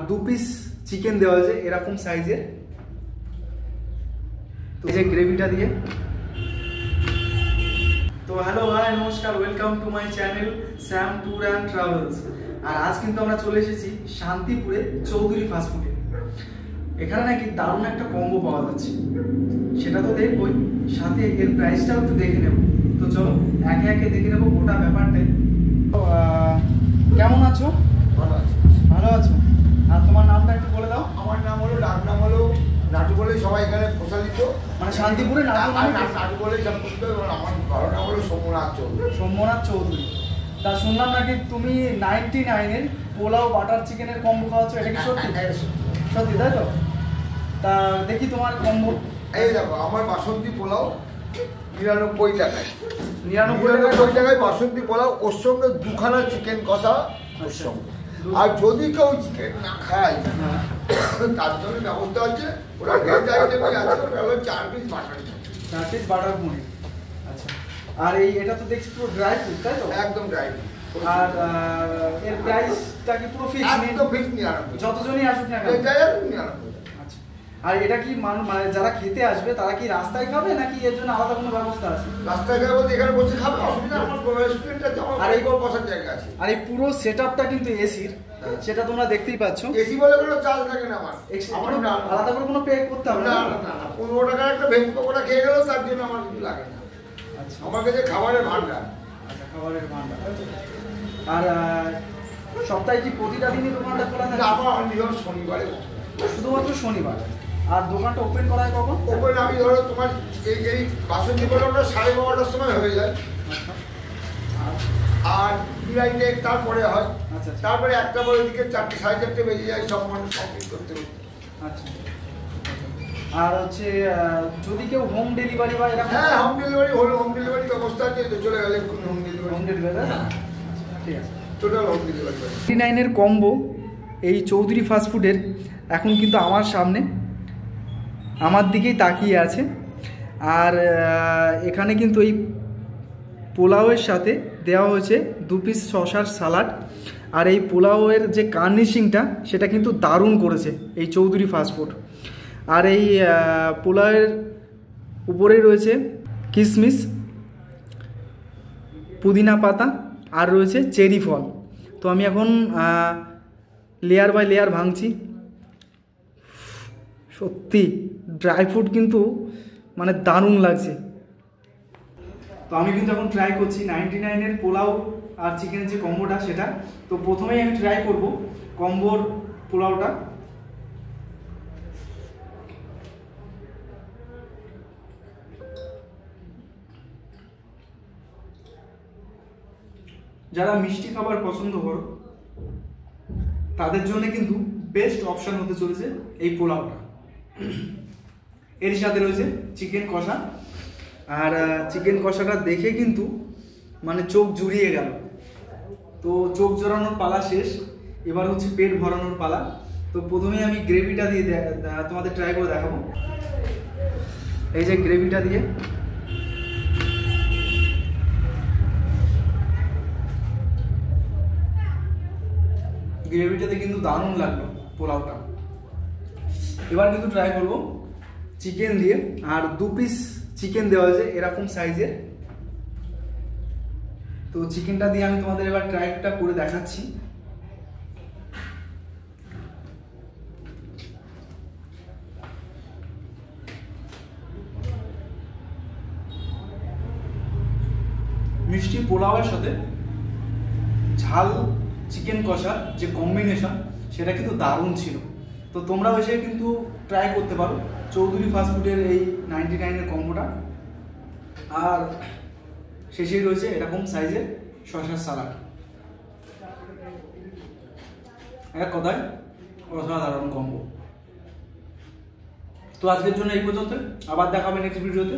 2 piece chicken দেওয়া হয়েছে এরকম সাইজের। তো এই যে গ্রেভিটা দিয়ে। তো হ্যালো হাই নমস্কার, welcome to my channel Sam tour and travels. আর আজ কিন্তু আমরা চলে এসেছি শান্তিপুরে চৌধুরী ফাস্টফুডে। এখানে নাকি দারুণ একটা কম্বো পাওয়া যাচ্ছে, সেটা তো দেখবই, সাথে এর প্রাইসটাও একটু দেখে নেব। তো চলো একে একে দেখে নেবো গোটা ব্যাপারটাই। তো কেমন আছো? ভালো আছি। ভালো আছো? আর তোমার নামটা একটু বলে দাও। আমার নাম হলো, ডাক নাম হলো নাটু বলেই সবাই এখানে প্রসারিত, মানে শান্তিপুরে নাটু বলেই সব করতে। আমার ভালো নাম হলো সোমনাথ চৌধুরী। সোমনাথ চৌধুরী। তা শুনলাম নাকি তুমি 99-এর পোলাও বাটার চিকেনের কম্বো খাওয়াচ্ছ, এটা কি সত্যি? সত্যি তাই তো? তা দেখি তোমার কম্বো। এই দেখো, আমার বাসন্তী পোলাও 99 টাকায়। 99 টাকায় বাসন্তী পোলাও, ওর সঙ্গে দুখানা চিকেন কষা ওর সঙ্গে। আর যদি কেউ চিকেন না খায় তার জন্য ব্যবস্থা আছে, ওরা ভেজ আইটেমে আছে, ওটা হলো 4 পিস বাটার। 4 পিস বাটার পনির। আচ্ছা। আর এটা তো দেখছি পুরো ড্রাই ফ্রুট তাই তো? একদম ড্রাই ফ্রুট। আর এর প্রাইসটা কি পুরো ফিক্স? একদম ফিক্স 99। যতজনই আসুক না কেন? এটাই 99। আচ্ছা। আর এটা কি মানে যারা খেতে আসবে তারা কি রাস্তায় খাবে নাকি এর জন্য আলাদা কোনো ব্যবস্থা আছে? রাস্তায় খাবে বলতে এখানে বসে খাবে, অসুবিধা। আমার রেস্টুরেন্ট আছে, আমার এই বসার জায়গা আছে। আর এই পুরো সেটআপটা কিন্তু এসির, সেটা তোমরা দেখতেই পাচ্ছ। এসি বলে কোনো চার্জ লাগে না আমার। আমার আলাদা করে কোনো পে করতে হবে না? না, 15 টাকার একটা ভেজ পকোড়া খেয়ে গেলেও তার জন্য আমার কিছু লাগে না। আচ্ছা, আমার কাছে খাবারের ভান্ডার। আচ্ছা, খাবারের ভান্ডার। আর সপ্তাহে কি প্রতিটা দিনই দোকানটা খোলা থাকে? আমার নিয়ম শনিবারে, শুধুমাত্র শনিবার। আর দোকানটা ওপেন করা হয় কখন? ওপেন আমি ধরো তোমার এই বাসন্তী পোলাওটা 12:30টার সময় হয়ে যায়। আর বিরিয়ানি তারপরে হয়। আচ্ছা। তারপরে একটা পরে দিকে 4টে 4:30 বেজে যায় সব মানুষ কমপ্লিট করতে করতে। আচ্ছা। আর হচ্ছে যদি কেউ হোম ডেলিভারি বা এরকম? হ্যাঁ, হোম ডেলিভারি হলো, হোম ডেলিভারি ব্যবস্থা আছে, চলে গেলে হোম ডেলিভারি। হোম ডেলিভারি, ঠিক আছে। Total home delivery. 99-এর কম্বো এই চৌধুরী ফাস্টফুডের এখন কিন্তু আমার সামনে, আমার দিকেই তাকিয়ে আছে। আর এখানে কিন্তু এই পোলাওয়ের সাথে দেওয়া হয়েছে 2 পিস শসার সালাড। আর এই পোলাওয়ের যে গার্নিশিংটা সেটা কিন্তু দারুণ করেছে এই চৌধুরী ফাস্টফুড। আর এই পোলাওয়ের উপরেই রয়েছে কিশমিশ, পুদিনা পাতা, আর রয়েছে চেরি ফল। তো আমি এখন লেয়ার বাই লেয়ার ভাঙছি। সত্যি ড্রাই ফ্রুট কিন্তু মানে দারুণ লাগছে। তো আমি কিন্তু এখন ট্রাই করছি 99-এর পোলাও আর চিকেনের যে কম্বোটা সেটা। তো প্রথমেই আমি ট্রাই করব কম্বোর পোলাওটা। যারা মিষ্টি খাবার পছন্দ করো তাদের জন্য কিন্তু বেস্ট অপশন হতে চলেছে এই পোলাওটা। এর সাথে রয়েছে চিকেন কষা। আর চিকেন কষাটা দেখে কিন্তু মানে চোখ জুড়িয়ে গেল। তো চোখ জোড়ানোর পালা শেষ, এবার হচ্ছে পেট ভরানোর পালা। তো প্রথমেই আমি গ্রেভিটা দিয়ে তোমাদের ট্রাই করে দেখাবো। এই যে গ্রেভিটা দিয়ে, গ্রেভিটাতে কিন্তু দারুণ লাগলো পোলাওটা। এবার কিন্তু ট্রাই করবো চিকেন দিয়ে। আর 2 পিস চিকেন দেওয়া হয়েছে এরকম সাইজের। তো চিকেনটা দিয়ে আমি তোমাদের এবার ট্রাইটা করে দেখাচ্ছি। মিষ্টি পোলাওয়ের সাথে ঝাল চিকেন কষা যে কম্বিনেশন সেটা কিন্তু দারুণ ছিল। তো তোমরাও এসে কিন্তু ট্রাই করতে পারো চৌধুরী ফাস্টফুডের এই 99-এর কম্বোটা। আর শেষেই রয়েছে এরকম সাইজের শসার সালাড। এক কথায় অসাধারণ কম্বো। তো আজকের জন্য এই পর্যন্ত, আবার দেখাবে নেক্সট ভিডিওতে।